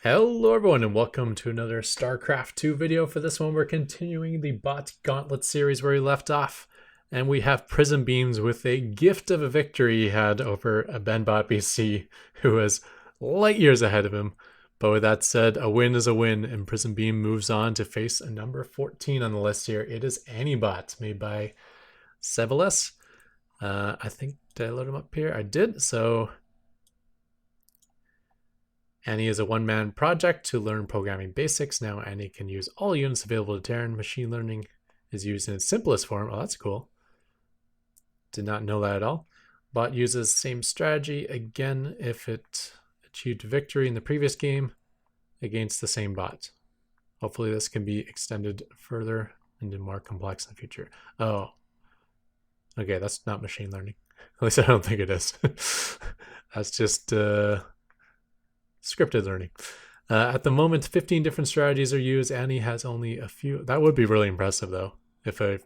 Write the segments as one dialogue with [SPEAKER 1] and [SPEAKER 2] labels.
[SPEAKER 1] Hello everyone and welcome to another Starcraft 2 video. For this one we're continuing the bot Gauntlet series where we left off, and we have Prism Beams with a gift of a victory he had over a Benbot BC who was light years ahead of him. But with that said, a win is a win, and Prism Beam moves on to face a number 14 on the list here. It is Anibot, made by Sevelis. I think, did I load him up here? I did, so Annie is a one-man project to learn programming basics. Now Annie can use all units available to Terran. Machine learning is used in its simplest form. Oh, that's cool. Did not know that at all. Bot uses same strategy again if it achieved victory in the previous game against the same bot. Hopefully this can be extended further into more complex in the future. Oh, okay, that's not machine learning. At least I don't think it is. That's just scripted learning. At the moment, 15 different strategies are used. Annie has only a few. That would be really impressive, though, because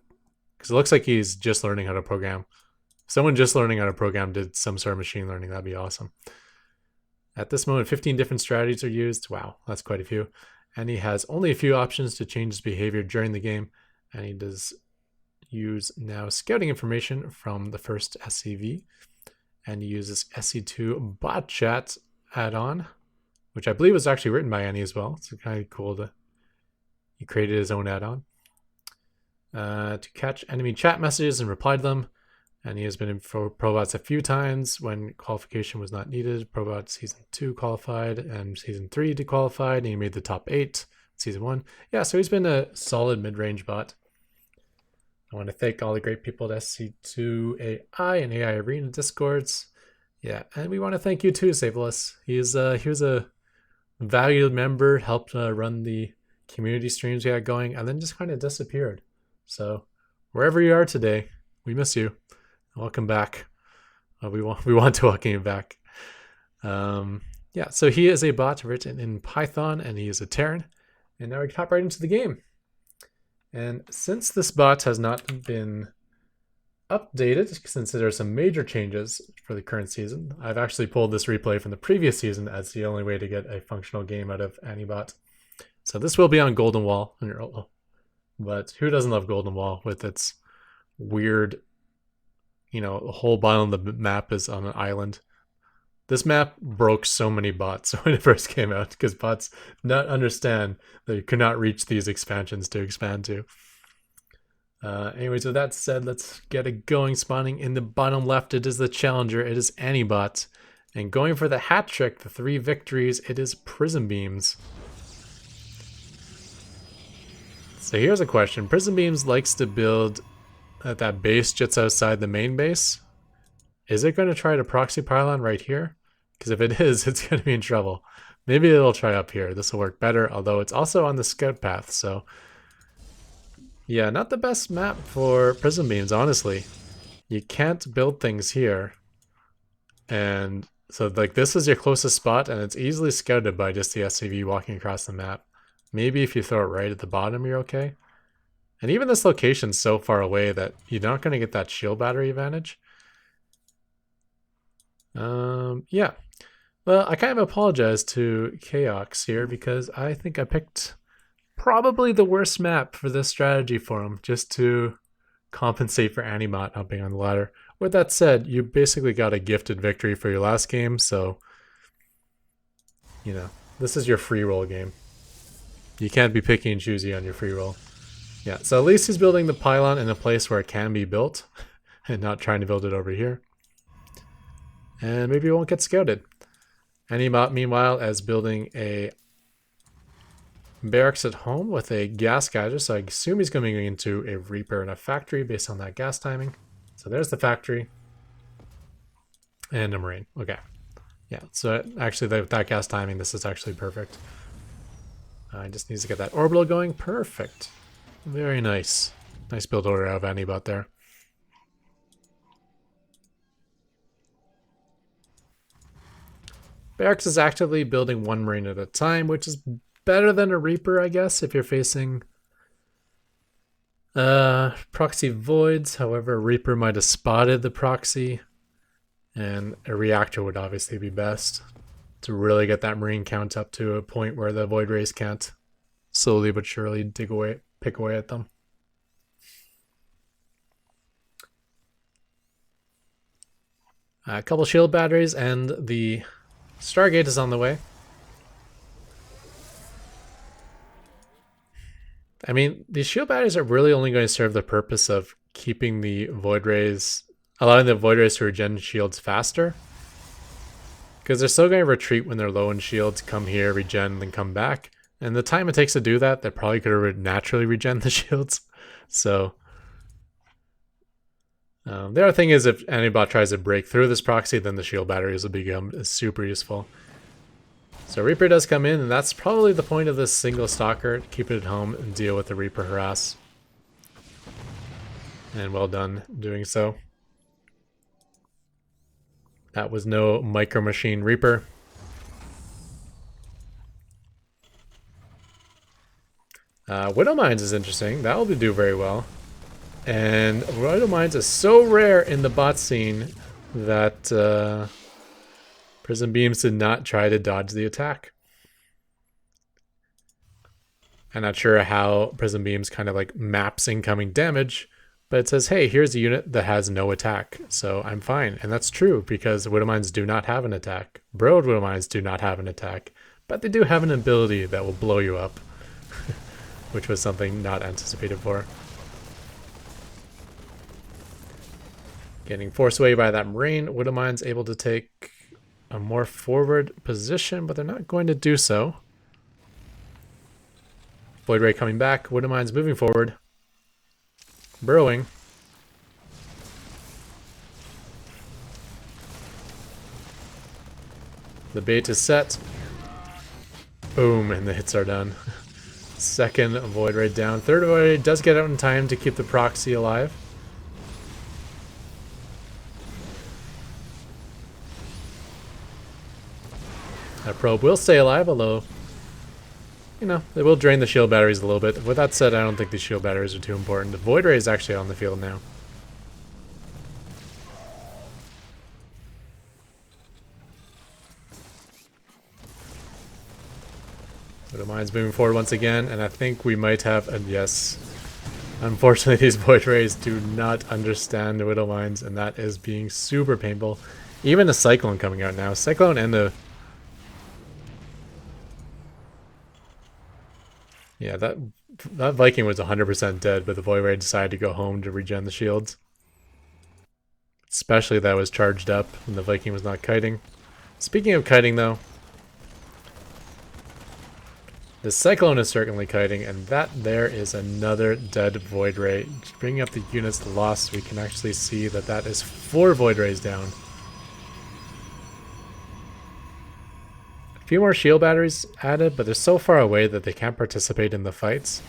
[SPEAKER 1] it looks like he's just learning how to program. If someone just learning how to program did some sort of machine learning, that'd be awesome. At this moment, 15 different strategies are used. Wow, that's quite a few. Annie has only a few options to change his behavior during the game, and he does use now scouting information from the first SCV, and he uses SE2 bot chat add-on, which I believe was actually written by Annie as well. It's kind of cool that he created his own add-on to catch enemy chat messages and reply to them. And he has been in for Probots a few times when qualification was not needed. Probot Season 2 qualified and Season 3 dequalified, and he made the top 8 Season 1. Yeah, so he's been a solid mid-range bot. I want to thank all the great people at S02E11 and AI Arena Discords. Yeah, and we want to thank you too, Saveless. He was a valued member, helped run the community streams we had going, and then just kind of disappeared. So wherever you are today, we miss you. Welcome back. We want to welcome you back. Yeah, so he is a bot written in Python, and he is a Terran. And now we can hop right into the game. And since this bot has not been updated, since there are some major changes for the current season, I've actually pulled this replay from the previous season as the only way to get a functional game out of Anibot. So this will be on Golden Wall, but who doesn't love Golden Wall with its weird, the whole bottom of the map is on an island. This map broke so many bots when it first came out because bots not understand that you could not reach these expansions to expand to. Anyways, with that said, let's get it going. Spawning in the bottom left, it is the challenger. It is Anibot. And going for the hat trick, the 3 victories, it is Prism Beams. So here's a question. Prism Beams likes to build at that base just outside the main base. Is it going to try to proxy pylon right here? Because if it is, it's going to be in trouble. Maybe it'll try up here. This will work better, although it's also on the scout path, so yeah, not the best map for Prism Beams, honestly. You can't build things here. And so like this is your closest spot, and it's easily scouted by just the SCV walking across the map. Maybe if you throw it right at the bottom, you're okay. And even this location's so far away that you're not going to get that shield battery advantage. Yeah. Well, I kind of apologize to Chaox here because I think I picked probably the worst map for this strategy for him, just to compensate for Anibot humping on the ladder. With that said, you basically got a gifted victory for your last game, so this is your free roll game. You can't be picky and choosy on your free roll. Yeah, so at least he's building the pylon in a place where it can be built and not trying to build it over here. And maybe it won't get scouted. Anibot, meanwhile, is building a barracks at home with a gas geyser, so I assume he's going into a Reaper and a factory based on that gas timing. So there's the factory. And a marine. Okay. Yeah, so actually with that gas timing, this is actually perfect. I just need to get that orbital going. Perfect. Very nice. Nice build order out of Anibot there. Barracks is actively building 1 marine at a time, which is better than a Reaper, I guess, if you're facing proxy voids. However, Reaper might have spotted the proxy, and a reactor would obviously be best. to really get that Marine count up to a point where the Void Rays can't slowly but surely pick away at them. A couple shield batteries and the Stargate is on the way. I mean, these shield batteries are really only going to serve the purpose of keeping the Void Rays, allowing the Void Rays to regen shields faster. Because they're still going to retreat when they're low in shields, come here, regen, then come back. And the time it takes to do that, they probably could have naturally regen the shields. So the other thing is, if Antibot tries to break through this proxy, then the shield batteries will become super useful. So Reaper does come in, and that's probably the point of this single Stalker. Keep it at home and deal with the Reaper harass. And well done doing so. That was no Micro Machine Reaper. Widow Mines is interesting. That will do very well. And Widow Mines is so rare in the bot scene that Prism Beams did not try to dodge the attack. I'm not sure how Prism Beams kind of like maps incoming damage, but it says, hey, here's a unit that has no attack, so I'm fine. And that's true, because Widow Mines do not have an attack. Broad Widow Mines do not have an attack, but they do have an ability that will blow you up, which was something not anticipated for. Getting forced away by that Marine, Widow Mines able to take a more forward position, but they're not going to do so. Void Ray coming back, Widow Mines moving forward. Burrowing. The bait is set. Boom, and the hits are done. Second Void Ray down. Third Void Ray does get out in time to keep the proxy alive. That probe will stay alive, although, you know, they will drain the shield batteries a little bit. With that said, I don't think these shield batteries are too important. The Void Ray is actually on the field now. Widow Mines moving forward once again, and I think we might have a yes. Unfortunately, these Void Rays do not understand the Widow Mines, and that is being super painful. Even a Cyclone coming out now. Cyclone and the... Yeah, that Viking was 100% dead, but the Void Ray decided to go home to regen the shields. Especially that was charged up and the Viking was not kiting. Speaking of kiting though, the Cyclone is certainly kiting, and that there is another dead Void Ray. Bringing up the units lost, we can actually see that that is 4 Void Rays down. A few more shield batteries added, but they're so far away that they can't participate in the fights.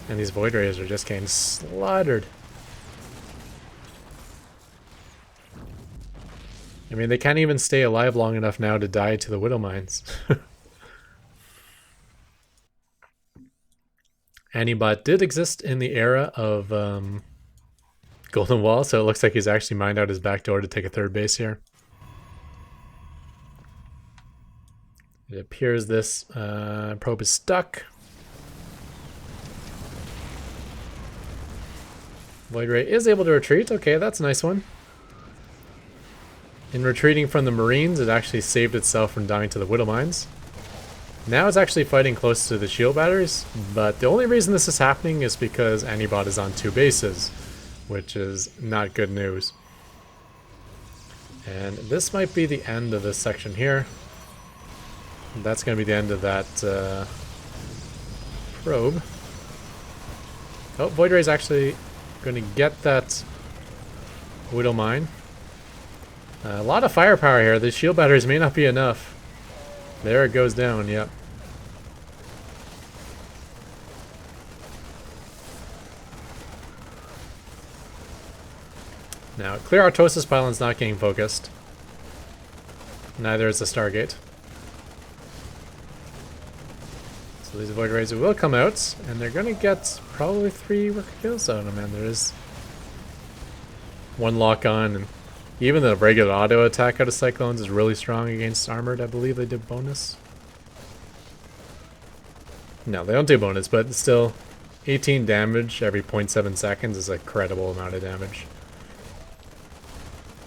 [SPEAKER 1] And these Void Rays are just getting slaughtered. I mean, they can't even stay alive long enough now to die to the Widow Mines. Antibot did exist in the era of Golden Wall, so it looks like he's actually mined out his back door to take a third base here. It appears this probe is stuck. Void Ray is able to retreat. Okay, that's a nice one. In retreating from the Marines, it actually saved itself from dying to the Widow Mines. Now it's actually fighting close to the shield batteries, but the only reason this is happening is because Antibot is on 2 bases, which is not good news. And this might be the end of this section here. That's going to be the end of that probe. Oh, Void Ray is actually going to get that Widow Mine. A lot of firepower here. The shield batteries may not be enough. There it goes down, yep. Now, Clear Artosis Pylon's not getting focused. Neither is the Stargate. So these Void Rays will come out, and they're going to get probably 3 worker kills out of them, and there is 1 lock on, and Even the regular auto attack out of Cyclones is really strong against Armored. I believe they did bonus. No, they don't do bonus, but still, 18 damage every 0.7 seconds is a credible amount of damage.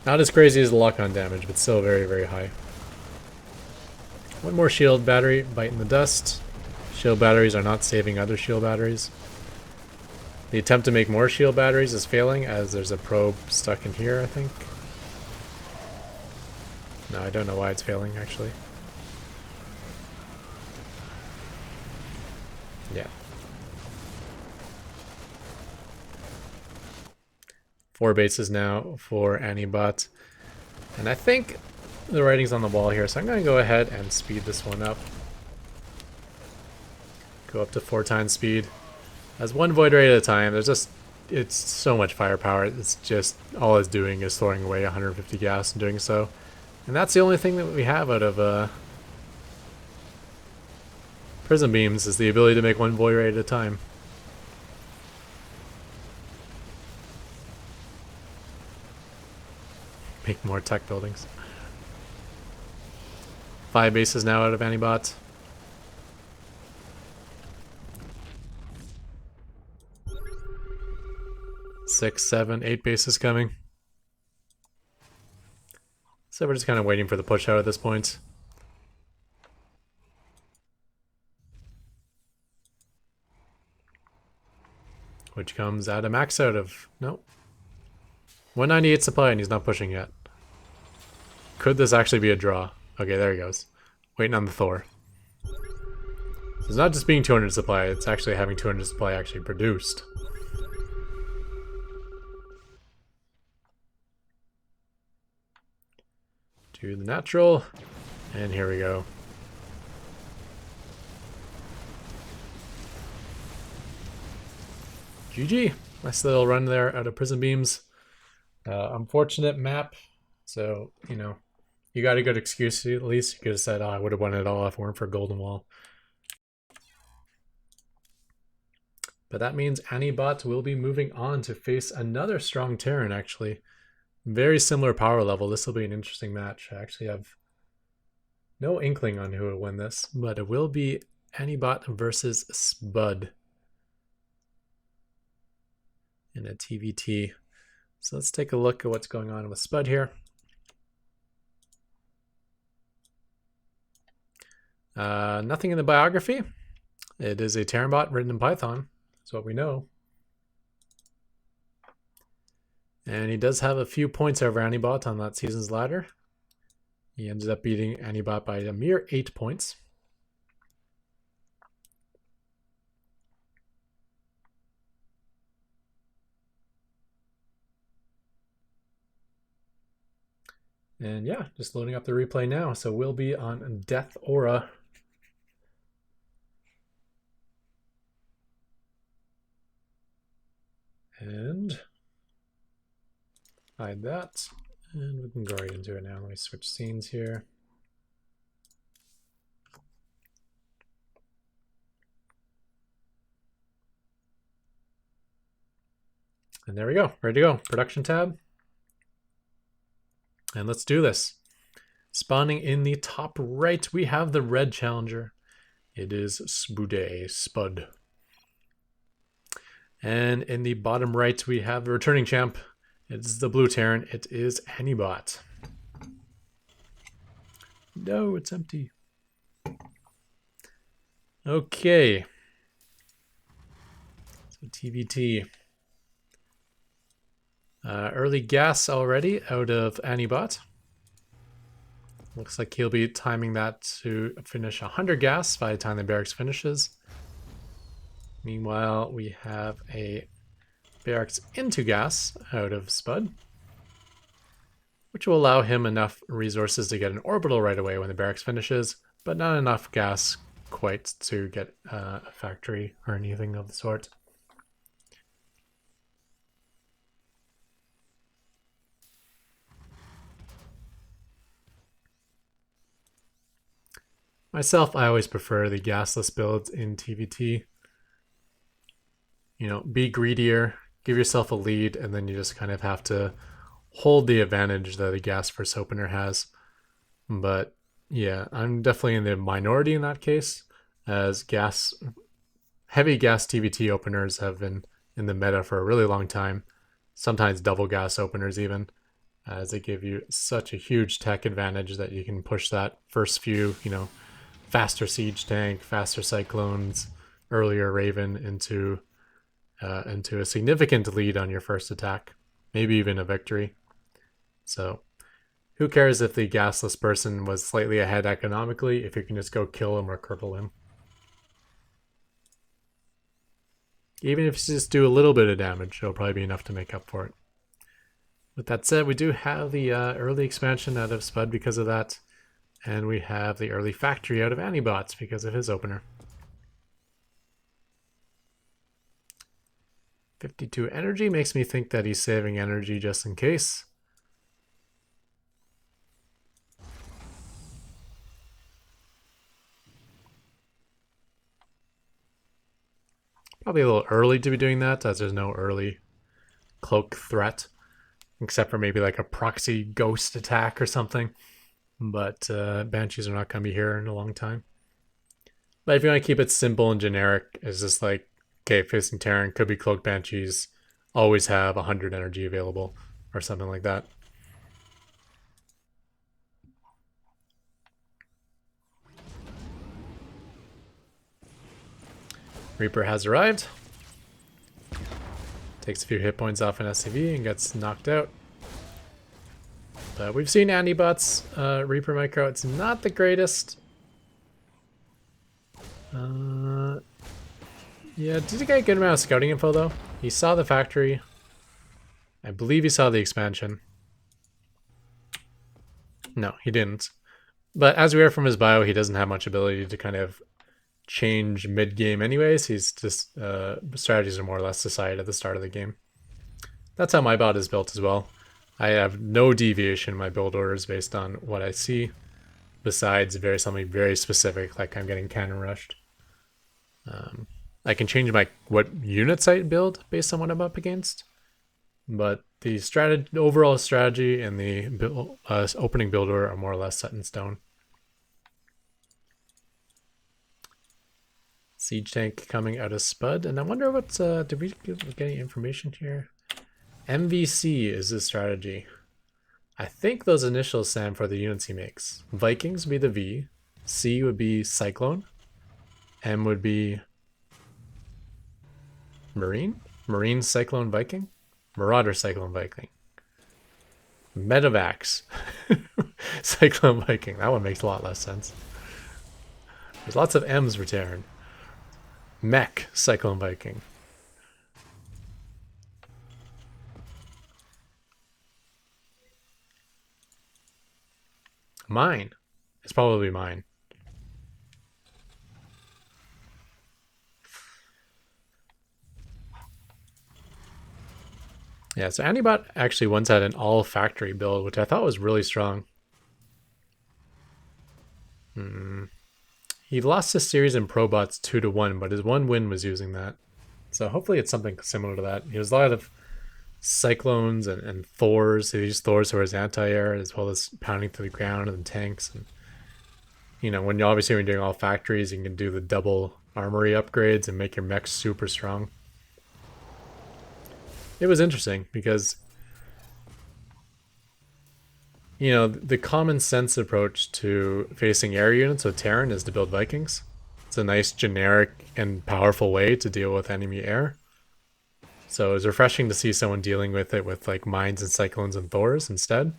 [SPEAKER 1] Not as crazy as the lock-on damage, but still very, very high. One more shield battery, bite in the dust. Shield batteries are not saving other shield batteries. The attempt to make more shield batteries is failing, as there's a probe stuck in here, I think. No, I don't know why it's failing, actually. Yeah. 4 bases now for Antibot. And I think the writing's on the wall here, so I'm going to go ahead and speed this one up. Go up to 4 times speed. As one void ray at a time, it's so much firepower. It's just, all it's doing is throwing away 150 gas and doing so. And that's the only thing that we have out of Prism Beams, is the ability to make one void ray at a time. Make more tech buildings. 5 bases now out of Antibot. 6, 7, 8 bases coming. So we're just kind of waiting for the push out at this point. Which comes at a max out of, nope. 198 supply and he's not pushing yet. Could this actually be a draw? Okay, there he goes. Waiting on the Thor. So it's not just being 200 supply, it's actually having 200 supply actually produced. To the natural, and here we go. GG. Nice little run there out of Prism Beams. Unfortunate map, so, you know, you got a good excuse at least. You could have said, oh, I would have won it all if it weren't for Golden Wall. But that means Antibot will be moving on to face another strong Terran, actually. Very similar power level. This will be an interesting match. I actually have no inkling on who will win this, but it will be Antibot versus Spud in a TVT. So let's take a look at what's going on with Spud here. Nothing in the biography. It is a Terran bot written in Python. That's what we know. And he does have a few points over Antibot on that season's ladder. He ended up beating Antibot by a mere 8 points. And yeah, just loading up the replay now. So we'll be on Death Aura. And hide that. And we can go right into it now. Let me switch scenes here. And there we go. Ready to go. Production tab. And let's do this. Spawning in the top right, we have the red challenger. It is Spud. And in the bottom right, we have the returning champ. It's the blue Terran. It is Antibot. No, it's empty. Okay. So TVT. Early gas already out of Antibot. Looks like he'll be timing that to finish 100 gas by the time the barracks finishes. Meanwhile, we have a barracks into gas out of Spud, which will allow him enough resources to get an orbital right away when the barracks finishes, but not enough gas quite to get a factory or anything of the sort. Myself, I always prefer the gasless builds in TVT. You know, be greedier, give yourself a lead, and then you just kind of have to hold the advantage that a gas first opener has. But yeah, I'm definitely in the minority in that case, as heavy gas TVT openers have been in the meta for a really long time. Sometimes double gas openers even, as they give you such a huge tech advantage that you can push that first few, faster siege tank, faster cyclones, earlier Raven into a significant lead on your first attack, maybe even a victory. So who cares if the gasless person was slightly ahead economically if you can just go kill him or cripple him. Even if you just do a little bit of damage, it'll probably be enough to make up for it. With that said, we do have the early expansion out of Spud because of that, and we have the early factory out of Anibots because of his opener. 52 energy makes me think that he's saving energy just in case. Probably a little early to be doing that, as there's no early cloak threat, except for maybe like a proxy ghost attack or something. But Banshees are not going to be here in a long time. But if you want to keep it simple and generic, it's just like, okay, facing Terran, could be Cloak Banshees, always have 100 energy available, or something like that. Reaper has arrived. Takes a few hit points off an SCV and gets knocked out. But we've seen Anibots Reaper micro. It's not the greatest. Yeah, did he get a good amount of scouting info though? He saw the factory. I believe he saw the expansion. No, he didn't. But as we heard from his bio, he doesn't have much ability to kind of change mid-game anyways. He's just strategies are more or less decided at the start of the game. That's how my bot is built as well. I have no deviation in my build orders based on what I see, besides something very specific, like I'm getting cannon rushed. I can change what units I build based on what I'm up against, but the overall strategy and the opening build order are more or less set in stone. Siege tank coming out of Spud, and I wonder what's did we get any information here? MVC is his strategy. I think those initials stand for the units he makes. Vikings would be the V, C would be Cyclone, M would be Marine Cyclone Viking, Marauder Cyclone Viking, Medivacs Cyclone Viking. That one makes a lot less sense. There's lots of M's for Terran. Mech Cyclone Viking. Mine. It's probably mine. Yeah, so Antibot actually once had an all factory build, which I thought was really strong. He lost his series in Probots 2-1, but his one win was using that. So hopefully it's something similar to that. He has a lot of Cyclones and Thors. He used Thors for his anti-air, as well as pounding to the ground and tanks. And when you're doing all factories, you can do the double armory upgrades and make your mechs super strong. It was interesting because the common sense approach to facing air units with Terran is to build Vikings. It's a nice generic and powerful way to deal with enemy air. So it was refreshing to see someone dealing with it with like mines and cyclones and Thors instead.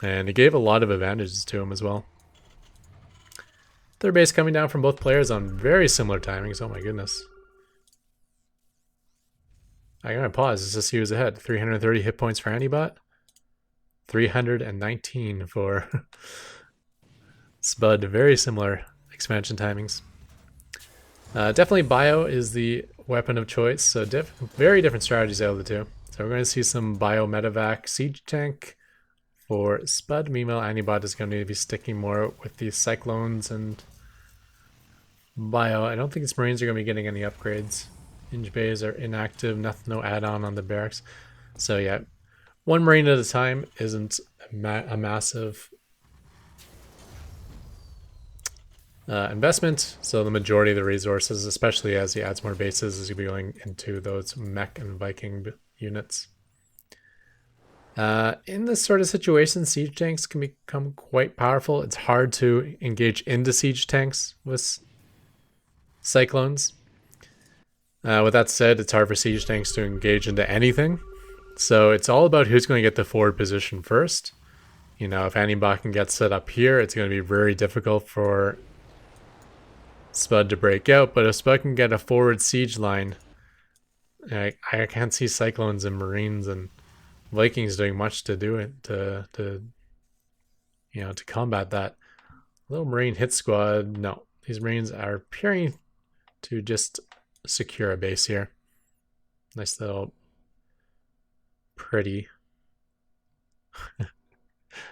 [SPEAKER 1] And it gave a lot of advantages to him as well. Third base coming down from both players on very similar timings. Oh my goodness. I gotta pause just to see who's ahead. 330 hit points for Antibot. 319 for Spud. Very similar expansion timings. Definitely Bio is the weapon of choice. So very different strategies out of the two. So we're going to see some Bio Medevac Siege Tank for Spud. Meanwhile, Antibot is going to be sticking more with the Cyclones and Bio. I don't think its Marines are going to be getting any upgrades. Hinge bays are inactive, no add-on on the barracks. So yeah, One Marine at a time isn't a massive investment, so the majority of the resources, especially as he adds more bases, is going into those mech and Viking units. In this sort of situation, siege tanks can become quite powerful. It's hard to engage into siege tanks with cyclones. With that said, it's hard for siege tanks to engage into anything. So it's all about who's going to get the forward position first. You know, if Anibot can get set up here, it's going to be very difficult for Spud to break out. But if Spud can get a forward siege line, I can't see Cyclones and Marines and Vikings doing much to do it to combat that. Little Marine hit squad. No, these Marines are appearing to just secure a base here. Nice little pretty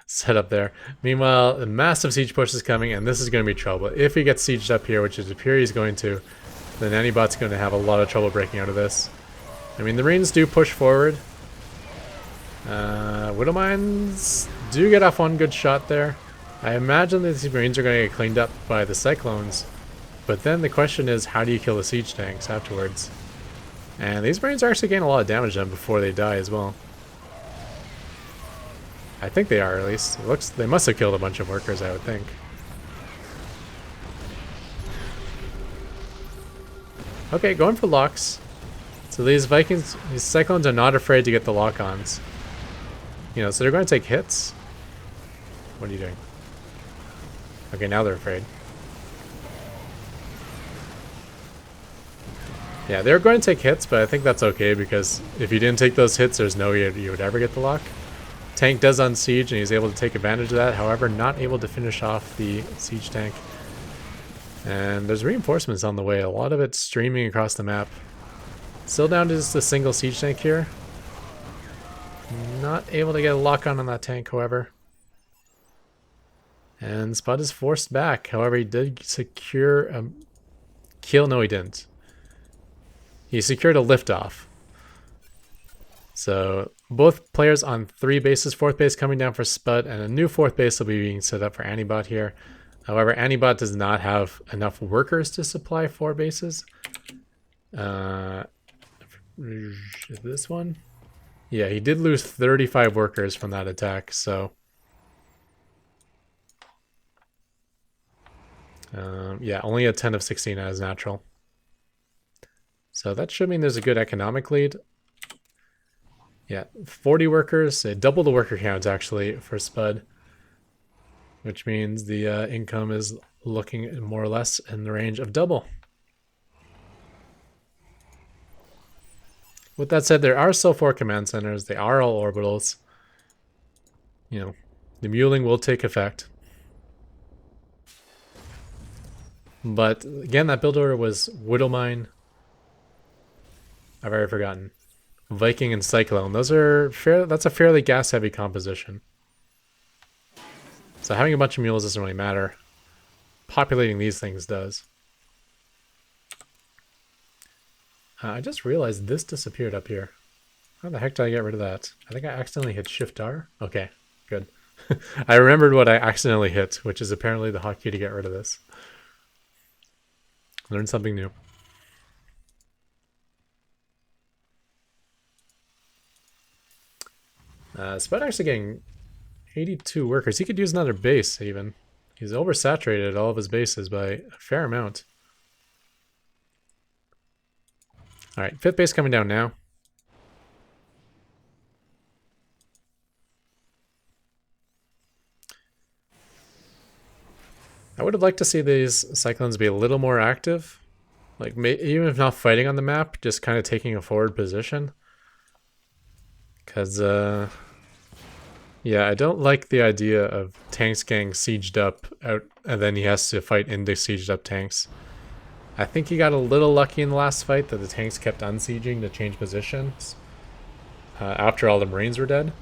[SPEAKER 1] setup there. Meanwhile, a massive siege push is coming, and this is going to be trouble. If he gets sieged up here, which it appears he's going to, then Anibot's going to have a lot of trouble breaking out of this. I mean, the Marines do push forward. Widowmines do get off one good shot there. I imagine that these Marines are going to get cleaned up by the Cyclones. But then the question is, how do you kill the siege tanks afterwards? And these Marines are actually getting a lot of damage done before they die as well. I think they are, at least. It looks, they must have killed a bunch of workers, I would think. Okay, going for locks. So these Vikings, these Cyclones are not afraid to get the lock-ons. You know, so they're going to take hits. What are you doing? Okay, now they're afraid. Yeah, they're going to take hits, but I think that's okay because if you didn't take those hits, there's no way you would ever get the lock. Tank does unsiege and he's able to take advantage of that, however, not able to finish off the siege tank. And there's reinforcements on the way, a lot of it streaming across the map. Still down to just a single siege tank here. Not able to get a lock on that tank, however. And Spud is forced back, however, he did secure a kill. No, he didn't. He secured a liftoff. So both players on 3 bases, 4th base coming down for Spud, and a new 4th base will be being set up for Anibot here. However, Anibot does not have enough workers to supply 4 bases. This one? Yeah, he did lose 35 workers from that attack, so... yeah, only a 10 of 16 as natural. So that should mean there's a good economic lead. Yeah, 40 workers, double the worker count actually for Spud, which means the income is looking more or less in the range of double. With that said, there are still 4 command centers. They are all orbitals. You know, the muling will take effect. But again, that build order was Widowmine. I've already forgotten. Viking and Cyclone. Those are that's a fairly gas heavy composition. So having a bunch of mules doesn't really matter. Populating these things does. I just realized this disappeared up here. How the heck did I get rid of that? I think I accidentally hit Shift R. Okay, good. I remembered what I accidentally hit, which is apparently the hotkey to get rid of this. Learn something new. Spud actually getting 82 workers. He could use another base even. He's oversaturated all of his bases by a fair amount. Alright, 5th base coming down now. I would have liked to see these Cyclones be a little more active. Like, even if not fighting on the map, just kind of taking a forward position. Because, yeah, I don't like the idea of tanks getting sieged up out, and then he has to fight into sieged up tanks. I think he got a little lucky in the last fight that the tanks kept unsieging to change positions after all the Marines were dead,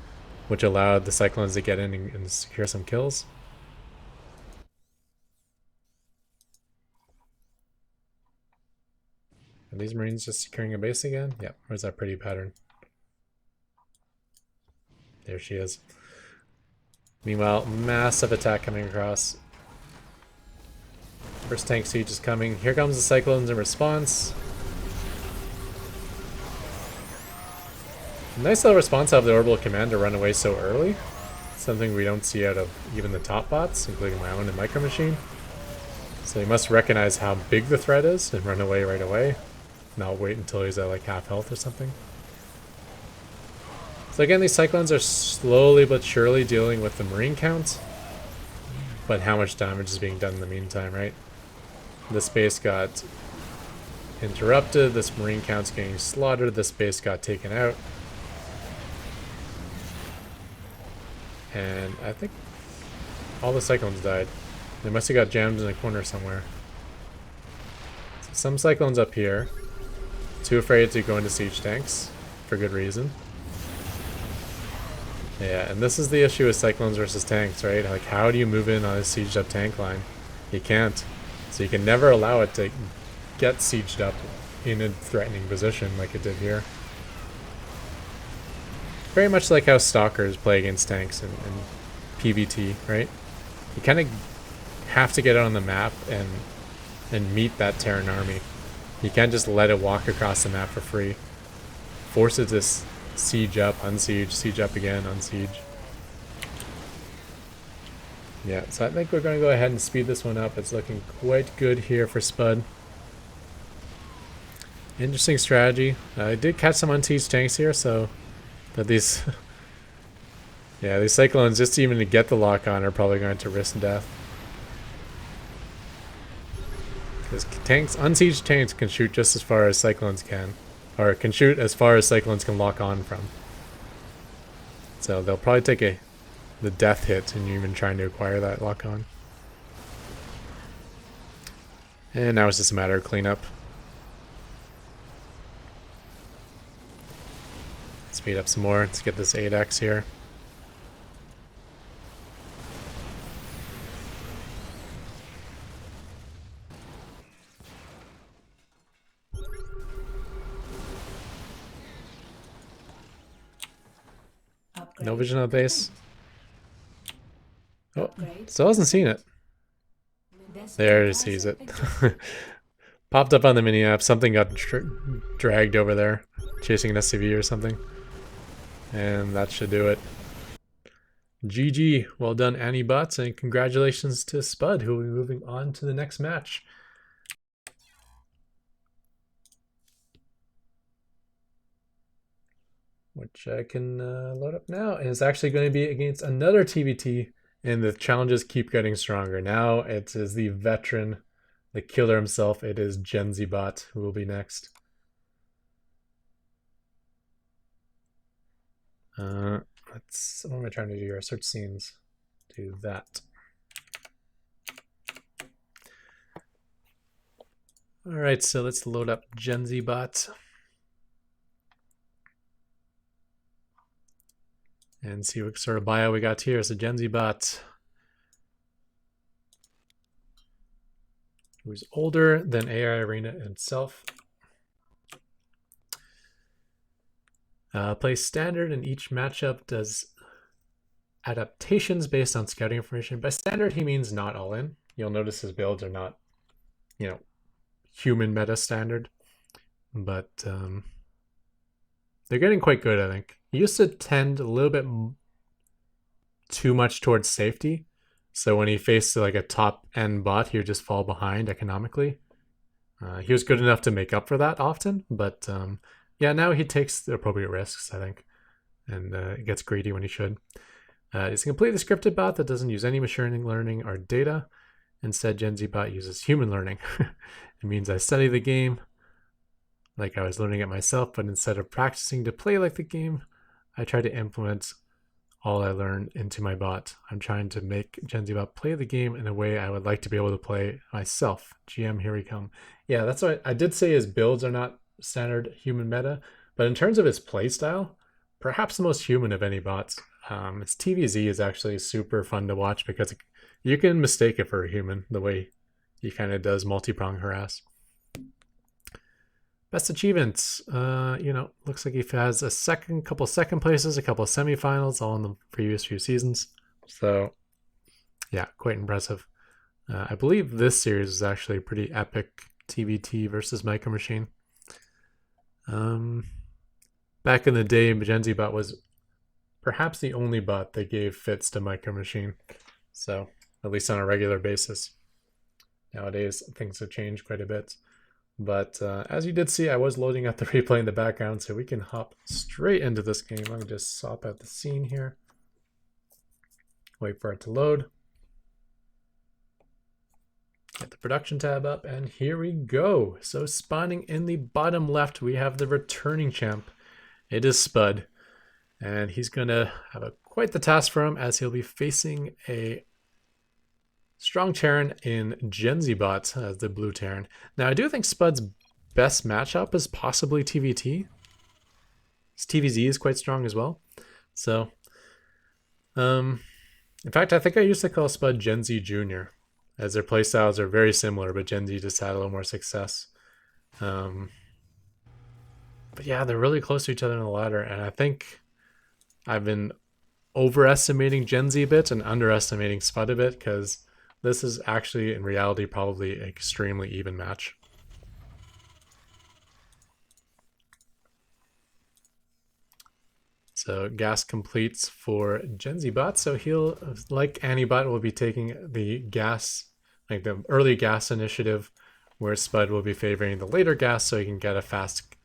[SPEAKER 1] which allowed the Cyclones to get in and secure some kills. Are these Marines just securing a base again? Yep, where's that pretty pattern? There she is. Meanwhile, massive attack coming across. First tank siege is coming. Here comes the Cyclones in response. Nice little response out of the Orbital Command to run away so early. Something we don't see out of even the top bots, including my own and Micro Machine. So he must recognize how big the threat is and run away right away. Not wait until he's at like half health or something. So again, these Cyclones are slowly but surely dealing with the Marine count. But how much damage is being done in the meantime, right? This base got interrupted, this Marine count's getting slaughtered, this base got taken out. And I think all the Cyclones died. They must have got jammed in a corner somewhere. So some Cyclones up here. Too afraid to go into siege tanks. For good reason. Yeah, and this is the issue with Cyclones versus tanks, right? Like, how do you move in on a sieged up tank line? You can't. So you can never allow it to get sieged up in a threatening position like it did here. Very much like how Stalkers play against tanks in PvT, right? You kind of have to get it on the map and meet that Terran army. You can't just let it walk across the map for free. Force it to siege up, unsiege, siege up again, unsiege. Yeah, so I think we're going to go ahead and speed this one up. It's looking quite good here for Spud. Interesting strategy. I did catch some unsieged tanks here, so... But these... yeah, these Cyclones, just even to get the lock on, are probably going to risk death. Because tanks, unsieged tanks can shoot just as far as Cyclones can. Or can shoot as far as Cyclones can lock on from. So they'll probably take the death hit and you're even trying to acquire that lock on. And now it's just a matter of cleanup. Speed up some more. Let's get this 8x here. No vision on the base. Oh, still hasn't seen it. There he sees it. Popped up on the mini map. Something got dragged over there, chasing an SCV or something. And that should do it. GG. Well done, Annie Bots, and congratulations to Spud, who will be moving on to the next match. Which I can load up now. And it's actually going to be against another TVT, and the challenges keep getting stronger. Now it is the veteran, the killer himself. It is GenZibot who will be next. What am I trying to do here? Search scenes. Do that. All right, so let's load up GenZibot. And see what sort of bio we got here. So GenZibot, who's older than AI Arena itself. Plays standard, and each matchup does adaptations based on scouting information. By standard, he means not all in. You'll notice his builds are not, you know, human meta standard, but they're getting quite good, I think. He used to tend a little bit too much towards safety. So when he faced like a top end bot, he would just fall behind economically. He was good enough to make up for that often, but yeah, now he takes the appropriate risks, I think, and gets greedy when he should. It's a completely scripted bot that doesn't use any machine learning or data. Instead, GenZibot uses human learning. It means I study the game like I was learning it myself, but instead of practicing to play like the game, I try to implement all I learn into my bot. I'm trying to make GenZibot play the game in a way I would like to be able to play myself. GM, here we come. Yeah, that's why I did say his builds are not standard human meta, but in terms of his playstyle, perhaps the most human of any bots. His TVZ is actually super fun to watch because you can mistake it for a human the way he kind of does multi-prong harass. Best achievements. You know, looks like he has couple second places, a couple of semifinals, all in the previous few seasons. So, yeah, quite impressive. I believe this series is actually pretty epic. TVT versus Micro Machine. Back in the day, GenZibot was perhaps the only bot that gave fits to Micro Machine. So, at least on a regular basis. Nowadays, things have changed quite a bit. But as you did see, I was loading up the replay in the background, so we can hop straight into this game. Let me just swap out the scene here. Wait for it to load. Get the production tab up, and here we go. So spawning in the bottom left, we have the returning champ. It is Spud, and he's going to have quite the task for him, as he'll be facing a strong Terran in GenZibot as the blue Terran. Now, I do think Spud's best matchup is possibly TVT. His TVZ is quite strong as well. So, in fact, I think I used to call Spud GenZ Jr., as their playstyles are very similar, but GenZ just had a little more success. But yeah, they're really close to each other in the ladder, and I think I've been overestimating GenZ a bit and underestimating Spud a bit, because this is actually, in reality, probably an extremely even match. So gas completes for GenZibot. So he'll, like Antibot, will be taking the gas, like the early gas initiative, where Spud will be favoring the later gas so he can get a fast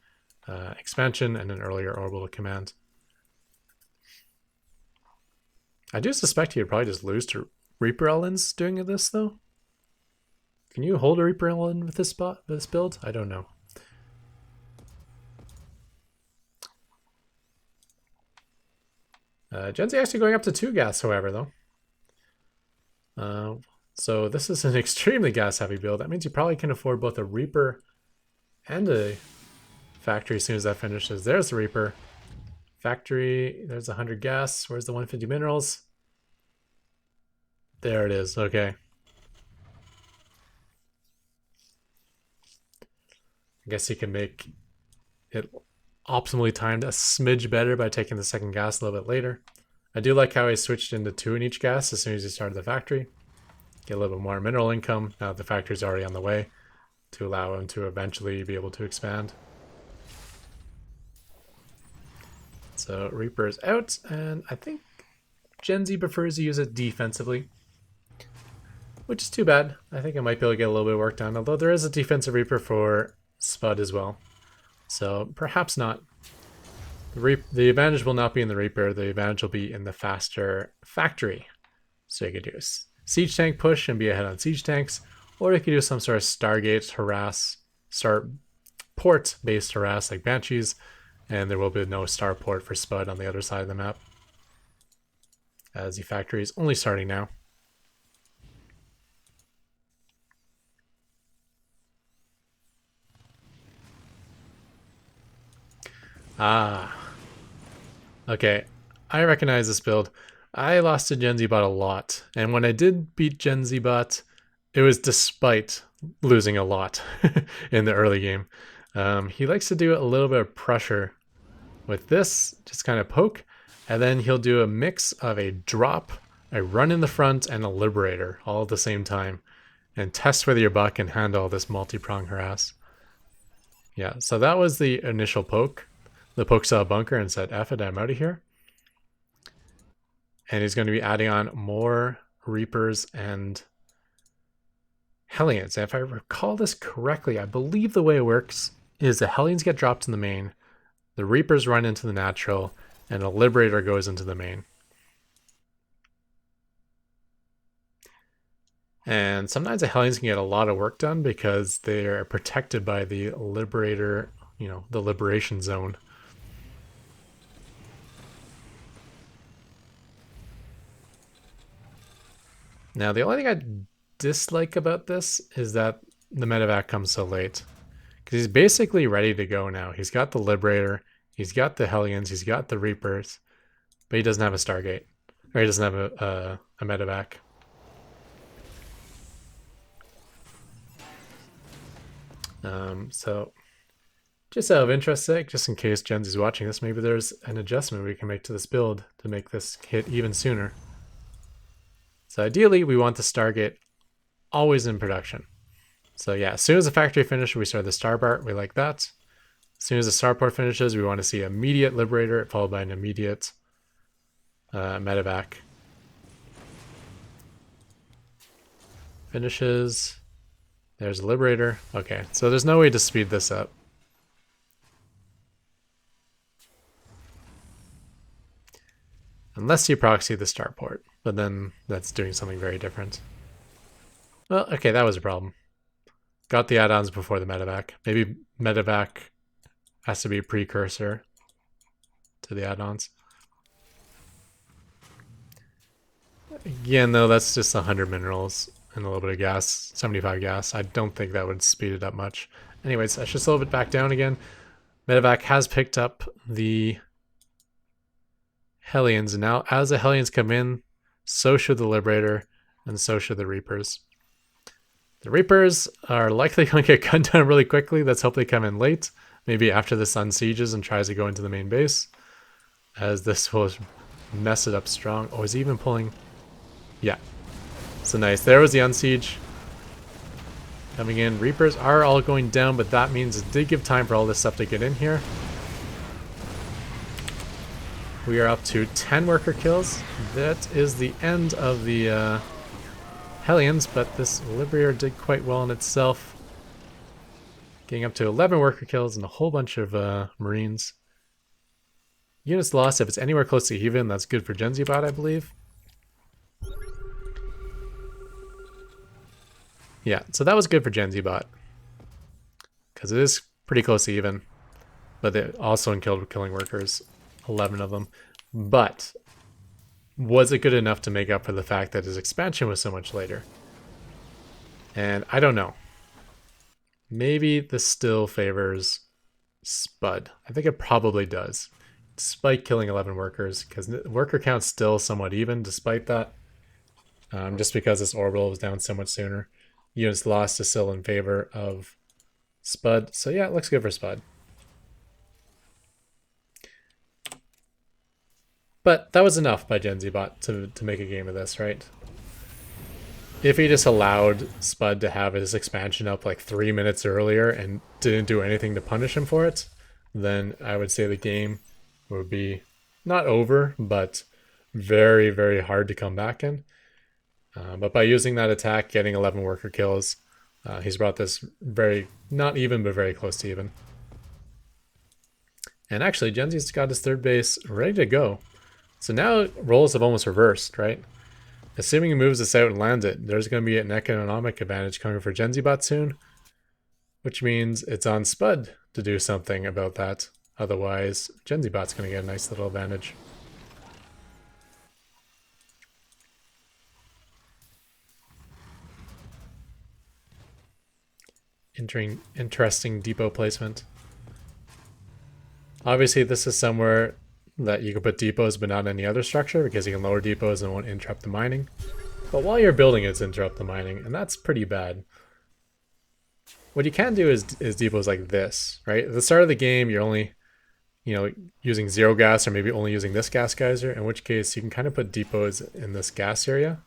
[SPEAKER 1] expansion and an earlier orbital command. I do suspect he would probably just lose to Reaper Ellens doing this, though. Can you hold a Reaper Ellen with this build? I don't know. GenZ actually going up to 2 gas, however, though. So this is an extremely gas-heavy build. That means you probably can afford both a Reaper and a factory as soon as that finishes. There's the Reaper. Factory, there's 100 gas. Where's the 150 minerals? There it is. Okay. I guess you can make it optimally timed a smidge better by taking the second gas a little bit later. I do like how I switched into 2 in each gas as soon as you started the factory. Get a little bit more mineral income now that the factory's already on the way, to allow him to eventually be able to expand. So Reaper is out, and I think GenZ prefers to use it defensively, which is too bad. I think I might be able to get a little bit of work done, although there is a defensive Reaper for Spud as well. So perhaps not. The advantage will not be in the Reaper. The advantage will be in the faster factory. So you could do a siege tank push and be ahead on siege tanks, or you could do some sort of Stargate harass, port-based harass like Banshees, and there will be no starport for Spud on the other side of the map, as the factory is only starting now. Okay, I recognize this build. I lost to GenZibot a lot, and when I did beat GenZibot, it was despite losing a lot in the early game. He likes to do a little bit of pressure with this, just kind of poke, and then he'll do a mix of a drop, a run in the front, and a liberator all at the same time, and test whether your bot can handle this multi-prong harass. Yeah, so that was the initial poke. The poke saw a bunker and said, F it, I'm out of here. And he's going to be adding on more Reapers and Hellions. And if I recall this correctly, I believe the way it works is the Hellions get dropped in the main, the Reapers run into the natural, and a Liberator goes into the main. And sometimes the Hellions can get a lot of work done because they're protected by the Liberator, you know, the Liberation Zone. Now, the only thing I dislike about this is that the medevac comes so late. Because he's basically ready to go now. He's got the Liberator, he's got the Hellions, he's got the Reapers, but he doesn't have a Stargate. Or he doesn't have a medevac. So Just out of interest sake, just in case GenZ's watching this, maybe there's an adjustment we can make to this build to make this hit even sooner. So ideally, we want the Stargate always in production. So yeah, as soon as the factory finishes, we start the Starbart. We like that. As soon as the Starport finishes, we want to see immediate Liberator followed by an immediate medevac. Finishes. There's a Liberator. Okay, so there's no way to speed this up. Unless you proxy the Starport, but then that's doing something very different. Well, okay, that was a problem. Got the add-ons before the medevac. Maybe medevac has to be a precursor to the add-ons. Again, though, that's just 100 minerals and a little bit of gas, 75 gas. I don't think that would speed it up much. Anyways, I should slow it back down again. Medevac has picked up the Hellions, and now as the Hellions come in, so should the Liberator, and so should the Reapers. The Reapers are likely going to get gunned down really quickly. Let's hope they come in late, maybe after the sun sieges and tries to go into the main base, as this will mess it up strong. Oh, is he even pulling? Yeah. So nice. There was the unsiege. Coming in. Reapers are all going down, but that means it did give time for all this stuff to get in here. We are up to 10 worker kills. That is the end of the Hellions, but this Liberator did quite well in itself. Getting up to 11 worker kills and a whole bunch of Marines. Units lost, if it's anywhere close to even, that's good for GenZibot, I believe. Yeah, so that was good for GenZibot, because it is pretty close to even, but they also killed killing workers, 11 of them. But was it good enough to make up for the fact that his expansion was so much later? And I don't know. Maybe this still favors Spud. I think it probably does, despite killing 11 workers, because worker count's still somewhat even despite that, just because this orbital was down so much sooner. Units lost is still in favor of Spud. So yeah, it looks good for Spud. But that was enough by GenZibot to make a game of this, right? If he just allowed Spud to have his expansion up like 3 minutes earlier and didn't do anything to punish him for it, then I would say the game would be not over, but very, very hard to come back in. But by using that attack, getting 11 worker kills, he's brought this very, not even, but very close to even. And actually, GenZ's got his third base ready to go. So now roles have almost reversed, right? Assuming he moves this out and lands it, there's going to be an economic advantage coming for GenZibot soon, which means it's on Spud to do something about that. Otherwise, GenZibot's going to get a nice little advantage. Interesting depot placement. Obviously, this is somewhere that you can put depots but not any other structure, because you can lower depots and it won't interrupt the mining. But while you're building it's interrupt the mining, and that's pretty bad. What you can do is depots like this, right? At the start of the game, you're only, using 0 gas, or maybe only using this gas geyser, in which case you can kind of put depots in this gas area.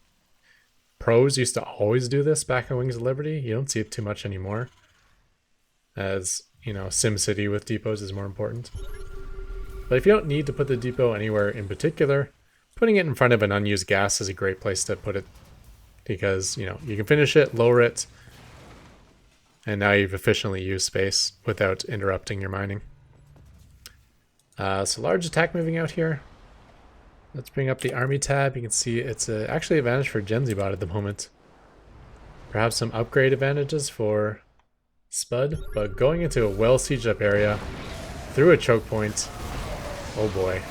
[SPEAKER 1] Pros used to always do this back in Wings of Liberty. You don't see it too much anymore, as, SimCity with depots is more important. But if you don't need to put the depot anywhere in particular, putting it in front of an unused gas is a great place to put it, because, you can finish it, lower it, and now you've efficiently used space without interrupting your mining. So large attack moving out here. Let's bring up the army tab. You can see it's actually advantage for GenZibot at the moment. Perhaps some upgrade advantages for Spud, but going into a well sieged up area through a choke point. Oh boy.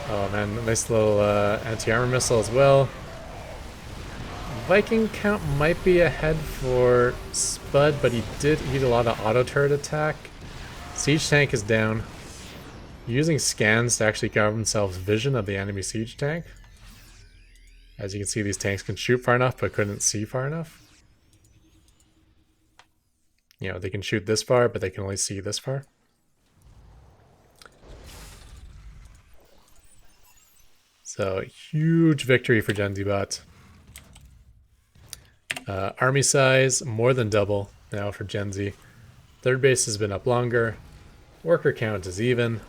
[SPEAKER 1] Oh man, nice little anti-armor missile as well. Viking count might be ahead for Spud, but he did eat a lot of auto turret attack. Siege tank is down. Using scans to actually give themselves vision of the enemy siege tank. As you can see, these tanks can shoot far enough but couldn't see far enough. You know, they can shoot this far, but they can only see this far. So huge victory for GenZibot. Army size more than double now for GenZ. Third base has been up longer. Worker count is even.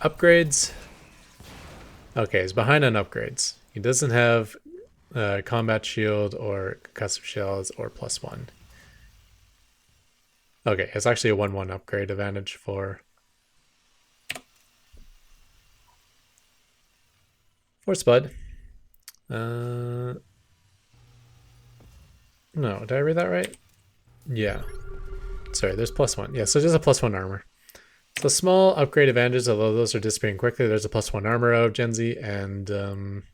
[SPEAKER 1] Upgrades. Okay, he's behind on upgrades. He doesn't have combat shield or concussive shells or +1. Okay, it's actually a 1-1 upgrade advantage for Spud. No, did I read that right? Yeah. Sorry, there's +1. Yeah, so there's a +1 armor. So small upgrade advantages, although those are disappearing quickly. There's a +1 armor out of GenZ, and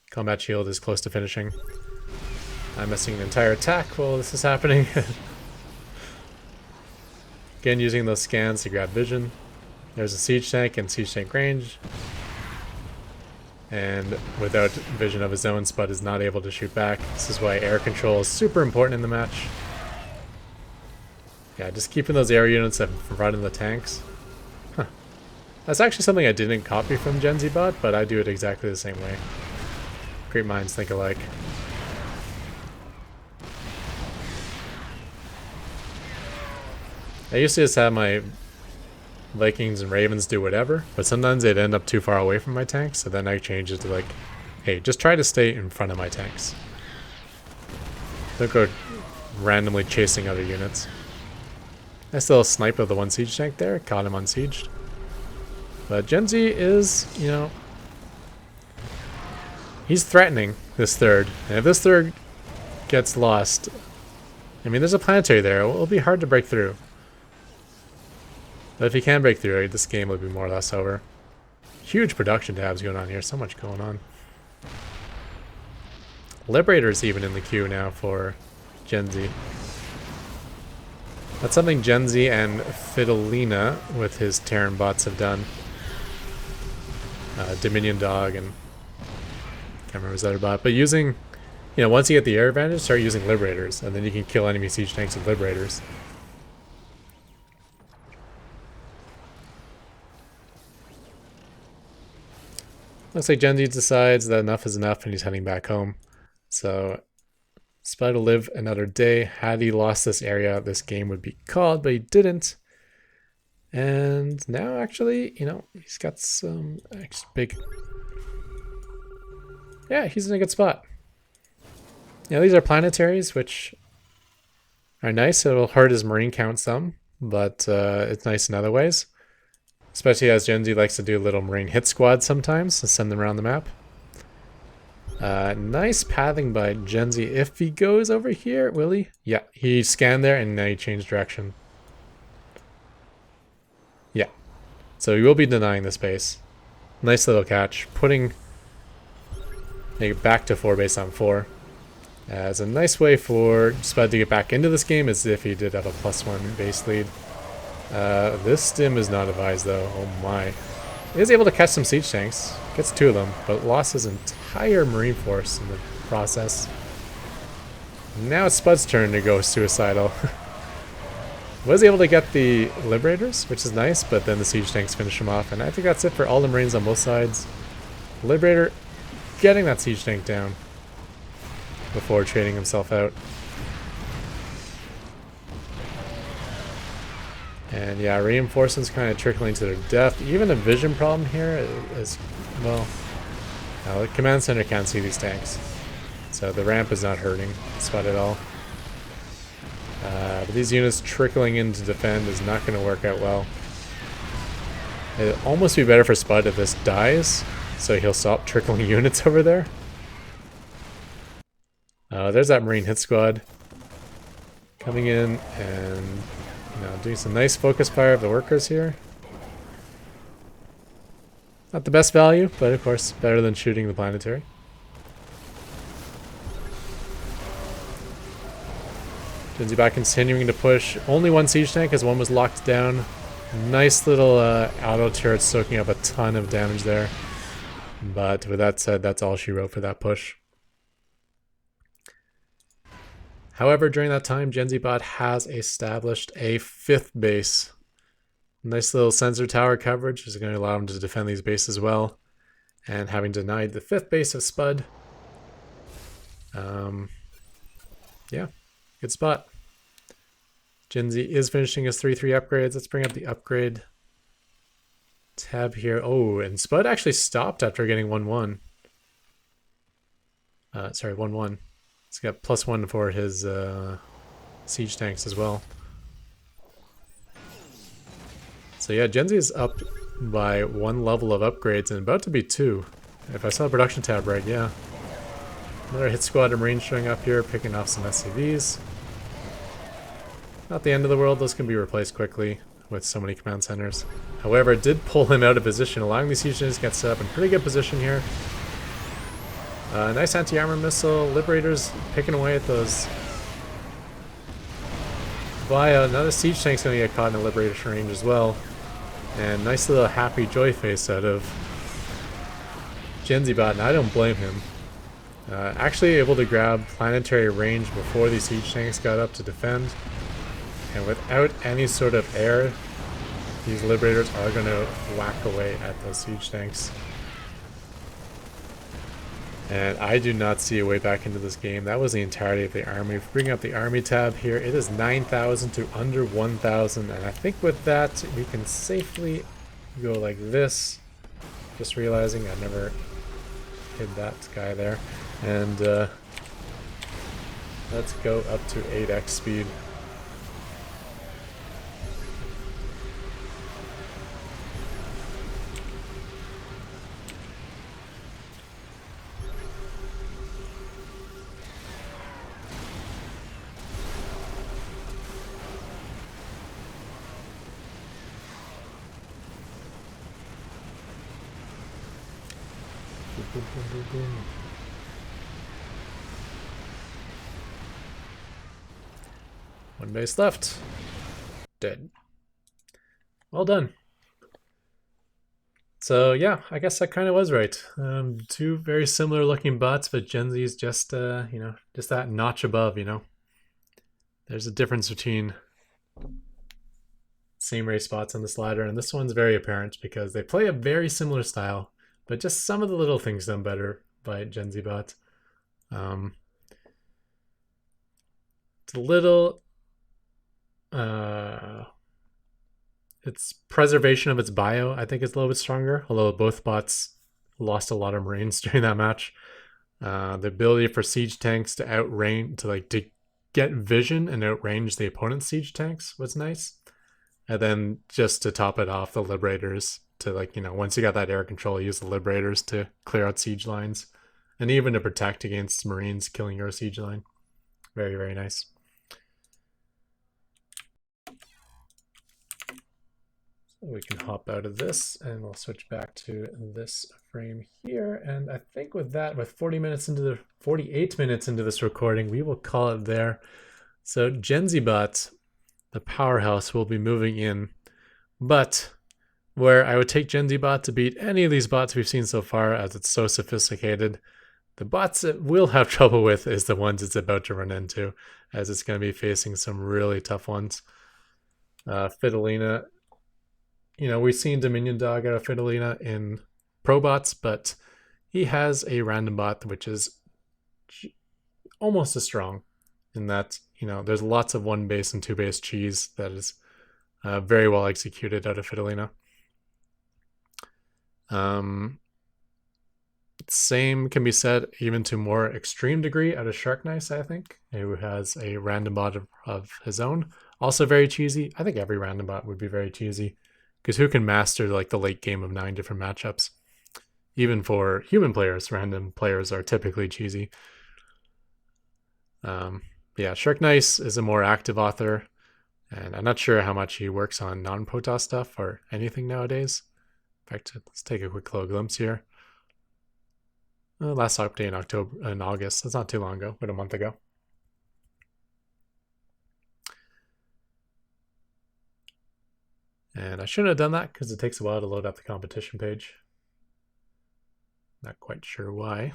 [SPEAKER 1] combat shield is close to finishing. I'm missing an entire attack while this is happening. Again, using those scans to grab vision. There's a siege tank and siege tank range. And without vision of his own, Spud is not able to shoot back. This is why air control is super important in the match. Yeah, just keeping those air units in front of the tanks. Huh. That's actually something I didn't copy from GenZibot, but I do it exactly the same way. Great minds think alike. I used to just have my Vikings and Ravens do whatever, but sometimes they'd end up too far away from my tanks, so then I change it to like, hey, just try to stay in front of my tanks. Don't go randomly chasing other units. Nice little snipe of the one siege tank there, caught him unsieged. But GenZ is, you know, he's threatening this third, and if this third gets lost, I mean, there's a planetary there, it'll be hard to break through. But if he can break through, this game will be more or less over. Huge production tabs going on here, so much going on. Liberator's even in the queue now for GenZ. That's something GenZ and Fiddlina with his Terran bots have done. Dominion Dog and can't remember his other bot, but using, you know, once you get the air advantage, start using Liberators, and then you can kill enemy siege tanks with Liberators. Looks like GenZ decides that enough is enough and he's heading back home. So Spud will live another day. Had he lost this area, this game would be called, but he didn't. And now actually, you know, he's got some big... Yeah, he's in a good spot. Yeah, these are planetaries, which are nice. It'll hurt his marine count some, but it's nice in other ways. Especially as GenZ likes to do little marine hit squads sometimes and send them around the map. Nice pathing by GenZ. If he goes over here, will he? Yeah, he scanned there and now he changed direction. Yeah, so he will be denying the space. Nice little catch. Putting it back to 4 based on 4. As a nice way for Spud to get back into this game as if he did have a +1 base lead. This stim is not advised though, oh my. He is able to catch some siege tanks, gets 2 of them, but lost his entire marine force in the process. Now it's Spud's turn to go suicidal. Was able to get the Liberators, which is nice, but then the siege tanks finish him off, and I think that's it for all the marines on both sides. Liberator getting that siege tank down before trading himself out. And yeah, reinforcements kind of trickling to their death. Even a vision problem here is, well, the command center can't see these tanks. So the ramp is not hurting Spud at all. But these units trickling in to defend is not going to work out well. It'd almost be better for Spud if this dies, so he'll stop trickling units over there. There's that marine hit squad coming in and doing some nice focus fire of the workers here. Not the best value, but of course better than shooting the planetary. GenZibot continuing to push. Only 1 siege tank as 1 was locked down. Nice little auto turret soaking up a ton of damage there. But with that said, that's all she wrote for that push. However, during that time, GenZibot has established a 5th base. Nice little sensor tower coverage is going to allow him to defend these bases well. And having denied the 5th base of Spud, yeah, good spot. GenZ is finishing his 3-3 upgrades. Let's bring up the upgrade tab here. Oh, and Spud actually stopped after getting 1-1. Sorry, 1-1. He's got +1 for his siege tanks as well. So yeah, GenZ is up by 1 level of upgrades and about to be 2. If I saw the production tab right, yeah. Another hit squad of Marines showing up here, picking off some SCVs. Not the end of the world, those can be replaced quickly with so many command centers. However, it did pull him out of position, allowing these siege units to get set up in pretty good position here. Nice anti-armor missile, Liberators picking away at those. Another siege tank's going to get caught in a Liberator's range as well. And nice little happy joy face out of GenZibot, and I don't blame him. Actually able to grab planetary range before these siege tanks got up to defend. And without any sort of air, these Liberators are going to whack away at those siege tanks. And I do not see a way back into this game. That was the entirety of the army. Bringing up the army tab here, it is 9,000 to under 1,000. And I think with that, we can safely go like this. Just realizing I never hit that guy there. And let's go up to 8x speed. One base left. Dead. Well done. So yeah, I guess I kind of was right. 2 very similar looking bots, but GenZ's just you know, just that notch above, you know. There's a difference between same race bots on this ladder, and this one's very apparent because they play a very similar style, but just some of the little things done better by GenZibot. It's a little its preservation of its bio, I think, is a little bit stronger, although both bots lost a lot of Marines during that match. The ability for siege tanks to outrange, to get vision and outrange the opponent's siege tanks was nice. And then just to top it off, the Liberators to, like, you know, once you got that air control, use the Liberators to clear out siege lines and even to protect against Marines killing your siege line. Very, very nice. We can hop out of this and we'll switch back to this frame here. And I think with that, with 48 minutes into this recording, we will call it there. So GenZibot, the powerhouse, will be moving in, but where I would take GenZibot to beat any of these bots we've seen so far, as it's so sophisticated, the bots it will have trouble with is the ones it's about to run into, as it's going to be facing some really tough ones. Fidelina, you know, we've seen Dominion Dog out of Fidelina in Pro Bots, but he has a random bot which is almost as strong in that, you know, there's lots of 1 base and 2 base cheese that is very well executed out of Fidelina. Same can be said even to more extreme degree out of Shark Nice, I think, who has a random bot of his own. Also very cheesy. I think every random bot would be very cheesy, because who can master like the late game of 9 different matchups? Even for human players, random players are typically cheesy. Yeah, Shark Nice is a more active author, and I'm not sure how much he works on non-Protoss stuff or anything nowadays. In fact, let's take a quick little glimpse here. Last update in August. That's not too long ago, but a month ago. And I shouldn't have done that because it takes a while to load up the competition page. Not quite sure why.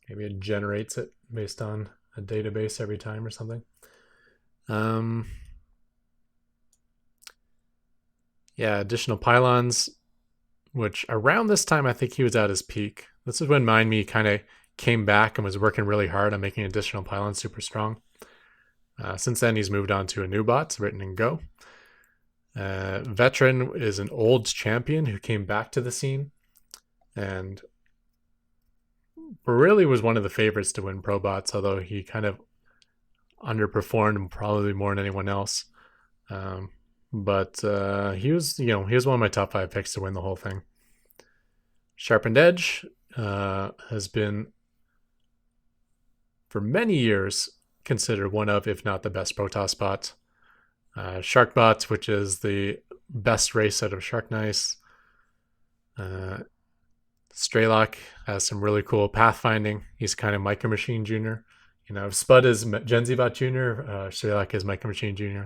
[SPEAKER 1] Maybe it generates it based on a database every time or something. Yeah, additional pylons, which around this time I think he was at his peak. This is when MindMe kind of came back and was working really hard on making additional pylons super strong. Since then, he's moved on to a new bot written in Go. Veteran is an old champion who came back to the scene and really was one of the favorites to win Pro Bots, although he kind of underperformed probably more than anyone else. But he was one of my top 5 picks to win the whole thing. Sharpened Edge has been, for many years, considered one of, if not the best Protoss bot. Sharkbot, which is the best race out of Sharknice. Straylock has some really cool pathfinding. He's kind of Micro Machine Jr. Spud is GenZibot Jr. Straylock is Micro Machine Jr.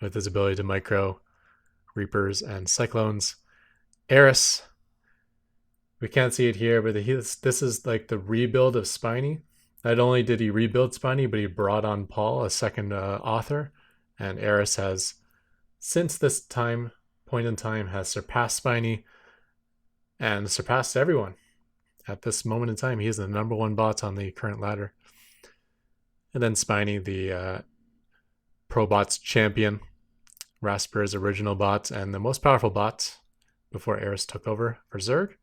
[SPEAKER 1] with his ability to micro Reapers and Cyclones. Eris, we can't see it here, but this is like the rebuild of Spiny. Not only did he rebuild Spiny, but he brought on Paul, a second author. And Eris has, since this point in time, has surpassed Spiny and surpassed everyone. At this moment in time, he is the #1 bot on the current ladder. And then Spiny, the Pro Bots champion, Rasper's original bot, and the most powerful bot before Eris took over for Zerg.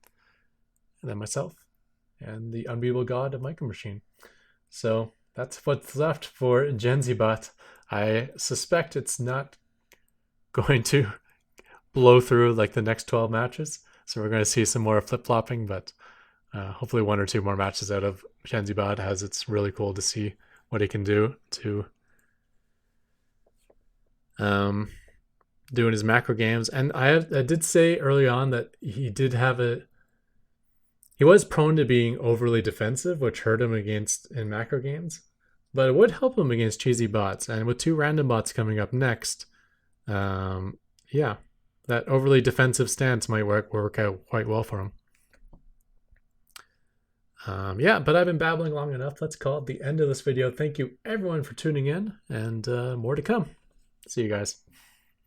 [SPEAKER 1] And then myself, and the unbeatable god of Micro Machine. So that's what's left for GenZibot. I suspect it's not going to blow through like the next 12 matches. So we're going to see some more flip-flopping, but hopefully 1 or 2 more matches out of GenZibot, as it's really cool to see what he can do to doing his macro games. And I did say early on that he did have he was prone to being overly defensive, which hurt him in macro games, but it would help him against cheesy bots. And with 2 random bots coming up next, yeah, that overly defensive stance might work out quite well for him. Yeah, but I've been babbling long enough. Let's call it the end of this video. Thank you everyone for tuning in, and more to come. See you guys.